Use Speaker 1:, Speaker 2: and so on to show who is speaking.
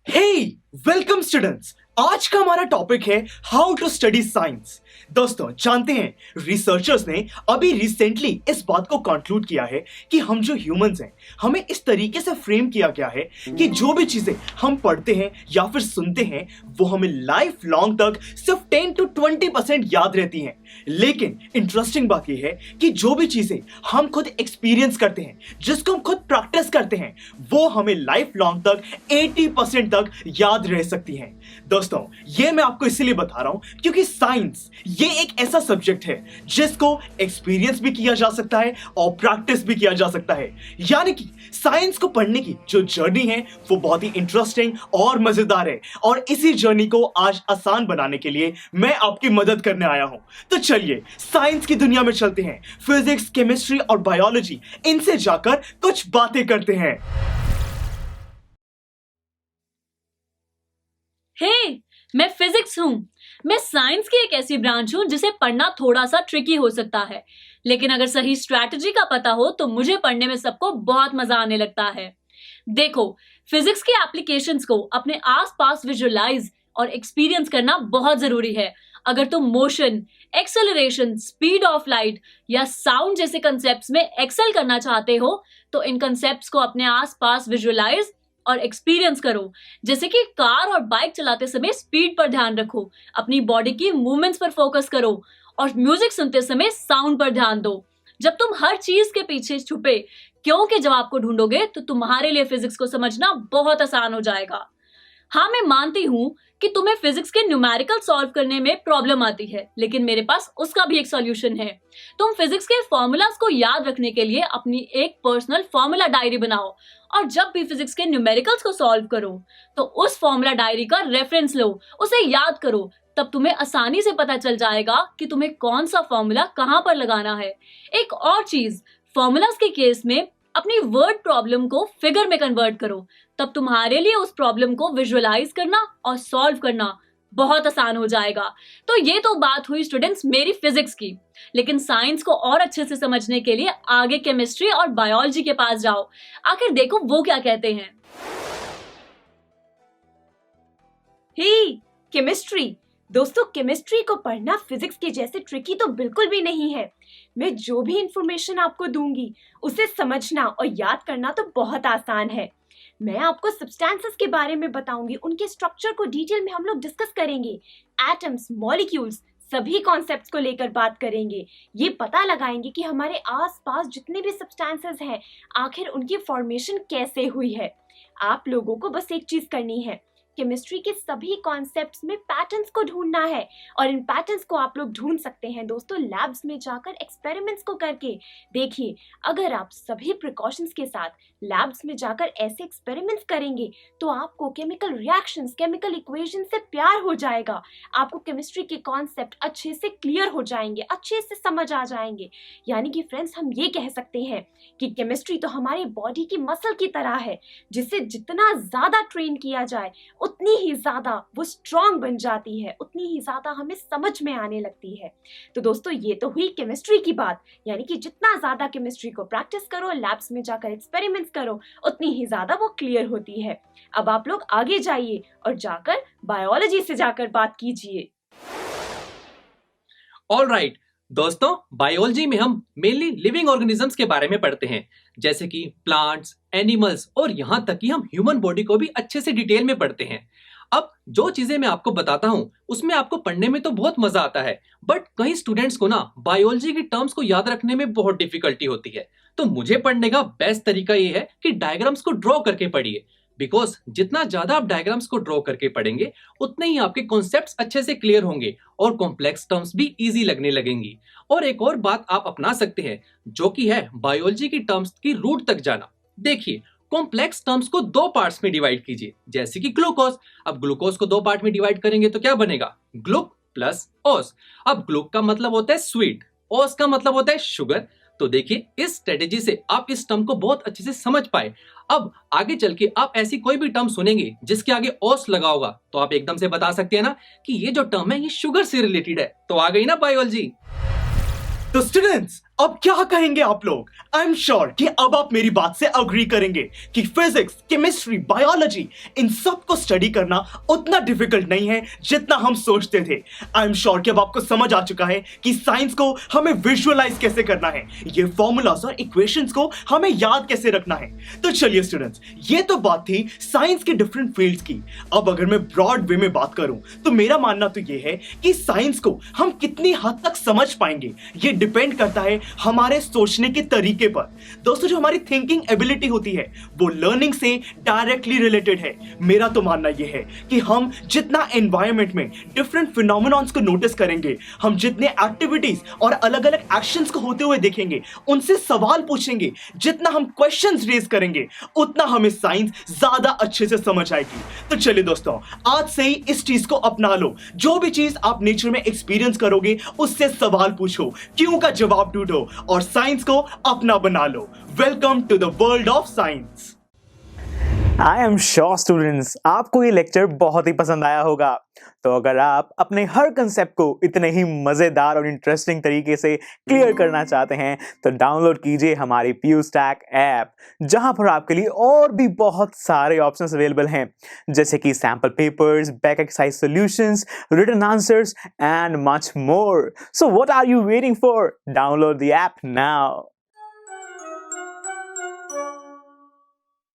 Speaker 1: हे welcome students. आज का हमारा टॉपिक है हाउ टू स्टडी साइंस। दोस्तों जानते हैं रिसर्चर्स ने अभी रिसेंटली इस बात को कंक्लूड किया है कि हम जो ह्यूमंस हैं हमें इस तरीके से फ्रेम किया गया है कि जो भी चीजें हम पढ़ते हैं या फिर सुनते हैं वो हमें लाइफ लॉन्ग तक सिर्फ 10 to 20% याद रहती हैं। लेकिन इंटरेस्टिंग बात यह है कि जो भी चीजें हम खुद एक्सपीरियंस करते हैं, जिसको हम खुद प्रैक्टिस करते हैं, वो हमें लाइफ लॉन्ग तक 80% तक याद रह सकती हैं। दोस्तों ये मैं आपको इसलिए बता रहा हूं क्योंकि साइंस ये एक ऐसा सब्जेक्ट है जिसको एक्सपीरियंस भी किया जा सकता है और प्रैक्टिस भी किया जा सकता है। यानी कि साइंस को पढ़ने की जो जर्नी है वो बहुत ही इंटरेस्टिंग और मजेदार है और इसी जर्नी को आज आसान बनाने के लिए मैं आपकी मदद करने आया हूं। तो चलिए साइंस की दुनिया में चलते हैं। फिजिक्स, केमिस्ट्री और बायोलॉजी, इनसे जाकर कुछ बातें करते हैं।
Speaker 2: हे, मैं फिजिक्स हूँ। मैं साइंस की एक ऐसी ब्रांच हूँ जिसे पढ़ना थोड़ा सा ट्रिकी हो सकता है, लेकिन अगर सही स्ट्रैटेजी का पता हो तो मुझे पढ़ने में सबको बहुत मजा आने लगता है। देखो, फिजिक्स के एप्लीकेशंस को अपने आसपास विजुअलाइज और एक्सपीरियंस करना बहुत जरूरी है। अगर तुम motion, acceleration, speed of light या साउंड जैसे कंसेप्ट्स में एक्सेल करना चाहते हो तो इन कंसेप्ट्स को अपने आसपास विजुअलाइज और एक्सपीरियंस करो। जैसे कि कार और बाइक चलाते समय स्पीड पर ध्यान रखो, अपनी बॉडी की मूवमेंट्स पर फोकस करो और म्यूजिक सुनते समय साउंड पर ध्यान दो। जब तुम हर चीज के पीछे छुपे क्यों के जवाब को ढूंढोगे तो तुम्हारे लिए फिजिक्स को समझना बहुत आसान हो जाएगा। हाँ, मैं मानती हूँ कि तुम्हें फिजिक्स के न्यूमेरिकल सॉल्व करने में प्रॉब्लम आती है, लेकिन मेरे पास उसका भी एक सॉल्यूशन है। तुम फिजिक्स के फॉर्मूलाज को याद रखने के लिए अपनी एक पर्सनल फॉर्मूला डायरी बनाओ और जब भी फिजिक्स के न्यूमेरिकल्स को सॉल्व करो तो उस फॉर्मूला डायरी का रेफरेंस लो, उसे याद करो। तब तुम्हें आसानी से पता चल जाएगा कि तुम्हें कौन सा फॉर्मूला कहाँ पर लगाना है। एक और चीज, फॉर्मूलाज के केस में अपनी वर्ड प्रॉब्लम को फिगर में कन्वर्ट करो, तब तुम्हारे लिए उस प्रॉब्लम को विजुअलाइज करना और सॉल्व करना बहुत आसान हो जाएगा। तो ये तो बात हुई स्टूडेंट्स मेरी फिजिक्स की, लेकिन साइंस को और अच्छे से समझने के लिए आगे केमिस्ट्री और बायोलॉजी के पास जाओ। आखिर देखो वो क्या कहते हैं।
Speaker 3: हे, केमिस्ट्री। दोस्तों, केमिस्ट्री को पढ़ना फिजिक्स के जैसे ट्रिकी तो बिल्कुल भी नहीं है। मैं जो भी इंफॉर्मेशन आपको दूंगी उसे समझना और याद करना तो बहुत आसान है। मैं आपको सब्सटेंसेस के बारे में बताऊंगी, उनके स्ट्रक्चर को डिटेल में हम लोग डिस्कस करेंगे। एटम्स, मॉलिक्यूल्स, सभी कॉन्सेप्ट्स को लेकर बात करेंगे। ये पता लगाएंगे कि हमारे आसपास जितने भी सब्सटेंसेस हैं आखिर उनकी फॉर्मेशन कैसे हुई है। आप लोगों को बस एक चीज करनी है, केमिस्ट्री के सभी कॉन्सेप्ट्स में पैटर्न्स को ढूंढना है और इन पैटर्न्स को आप लोग ढूंढ सकते हैं दोस्तों लैब्स में जाकर एक्सपेरिमेंट्स को करके। देखिए, अगर आप सभी प्रिकॉशंस के साथ लैब्स में जाकर ऐसे एक्सपेरिमेंट्स करेंगे तो आपको केमिकल रिएक्शंस, केमिकल इक्वेशन से प्यार हो जाएगा। आपको केमिस्ट्री के कॉन्सेप्ट अच्छे से क्लियर हो जाएंगे, अच्छे से समझ आ जाएंगे। यानी कि फ्रेंड्स, हम ये कह सकते हैं कि केमिस्ट्री तो हमारी बॉडी की मसल की तरह है, जिसे जितना ज्यादा ट्रेन किया जाए उतनी ही ज्यादा वो स्ट्रांग बन जाती है, उतनी ही ज्यादा हमें समझ में आने लगती है। तो दोस्तों ये तो हुई केमिस्ट्री की बात, यानी कि जितना ज्यादा केमिस्ट्री को प्रैक्टिस करो, लैब्स में जाकर एक्सपेरिमेंट्स करो, उतनी ही ज्यादा वो क्लियर होती है। अब आप लोग आगे जाइए और जाकर बायोलॉजी से जाकर बात कीजिए।
Speaker 4: ऑलराइट दोस्तों, बायोलॉजी में हम मेनली लिविंग ऑर्गेनिजम्स के बारे में पढ़ते हैं, जैसे कि प्लांट्स, एनिमल्स और यहां तक कि हम ह्यूमन बॉडी को भी अच्छे से डिटेल में पढ़ते हैं। अब जो चीजें मैं आपको बताता हूं उसमें आपको पढ़ने में तो बहुत मजा आता है, बट कई स्टूडेंट्स को ना बायोलॉजी की टर्म्स को याद रखने में बहुत डिफिकल्टी होती है। तो मुझे पढ़ने का बेस्ट तरीका ये है कि डायग्राम्स को ड्रॉ करके पढ़िए, बिकॉज जितना ज्यादा आप डायग्राम्स को ड्रॉ करके पढ़ेंगे उतने ही आपके कॉन्सेप्ट्स अच्छे से क्लियर होंगे और कॉम्प्लेक्स टर्म्स भी इजी लगने लगेंगी। और एक और बात आप अपना सकते हैं जो कि है बायोलॉजी की टर्म्स की रूट तक जाना। देखिए, कॉम्प्लेक्स टर्म्स को दो पार्ट्स में डिवाइड कीजिए, जैसे कि ग्लूकोज। अब ग्लूकोज को दो पार्ट में डिवाइड करेंगे तो क्या बनेगा? ग्लूक प्लस ओस। अब ग्लूक का मतलब होता है स्वीट, ओस का मतलब होता है शुगर। तो देखिए, इस स्ट्रेटेजी से आप इस टर्म को बहुत अच्छे से समझ पाए। अब आगे चल के आप ऐसी कोई भी टर्म सुनेंगे जिसके आगे ओस लगा होगा तो आप एकदम से बता सकते हैं ना कि ये जो टर्म है ये शुगर से रिलेटेड है। तो आ गई ना बायोलॉजी।
Speaker 1: तो स्टूडेंट्स, अब क्या कहेंगे आप लोग? आई एम श्योर कि अब आप मेरी बात से अग्री करेंगे कि फिजिक्स, केमिस्ट्री, बायोलॉजी इन सब को स्टडी करना उतना डिफिकल्ट नहीं है जितना हम सोचते थे। आई एम श्योर कि अब आपको समझ आ चुका है कि साइंस को हमें विजुअलाइज कैसे करना है, ये फॉर्मूलाज और इक्वेशंस को हमें याद कैसे रखना है। तो चलिए स्टूडेंट्स, ये तो बात थी साइंस के डिफरेंट फील्ड्स की। अब अगर मैं ब्रॉड वे में बात करूं तो मेरा मानना तो ये है कि साइंस को हम कितनी हद तक समझ पाएंगे ये डिपेंड करता है हमारे सोचने के तरीके पर। दोस्तों, जो हमारी थिंकिंग एबिलिटी होती है वो लर्निंग से डायरेक्टली रिलेटेड है। मेरा तो मानना यह है कि हम जितना एनवायरनमेंट में डिफरेंट फिनोमेनॉन्स को नोटिस करेंगे, हम जितने एक्टिविटीज और अलग अलग एक्शंस को होते हुए देखेंगे, उनसे सवाल पूछेंगे, जितना हम क्वेश्चंस रेज करेंगे, उतना हमें साइंस ज्यादा अच्छे से समझ आएगी। तो चलिए दोस्तों, आज से ही इस चीज को अपना लो। जो भी चीज आप नेचर में एक्सपीरियंस करोगे उससे सवाल पूछो, क्यों का जवाब ढूंढो और साइंस को अपना बना लो। Welcome to the world of science.
Speaker 5: I am sure students, आपको ये लेक्चर बहुत ही पसंद आया होगा। तो अगर आप अपने हर कंसेप्ट को इतने ही मज़ेदार और इंटरेस्टिंग तरीके से क्लियर करना चाहते हैं तो डाउनलोड कीजिए हमारी PuStack ऐप, जहां पर आपके लिए और भी बहुत सारे ऑप्शंस अवेलेबल हैं, जैसे कि sample papers, back exercise solutions, written answers and much more. So what are you waiting for? Download the app now.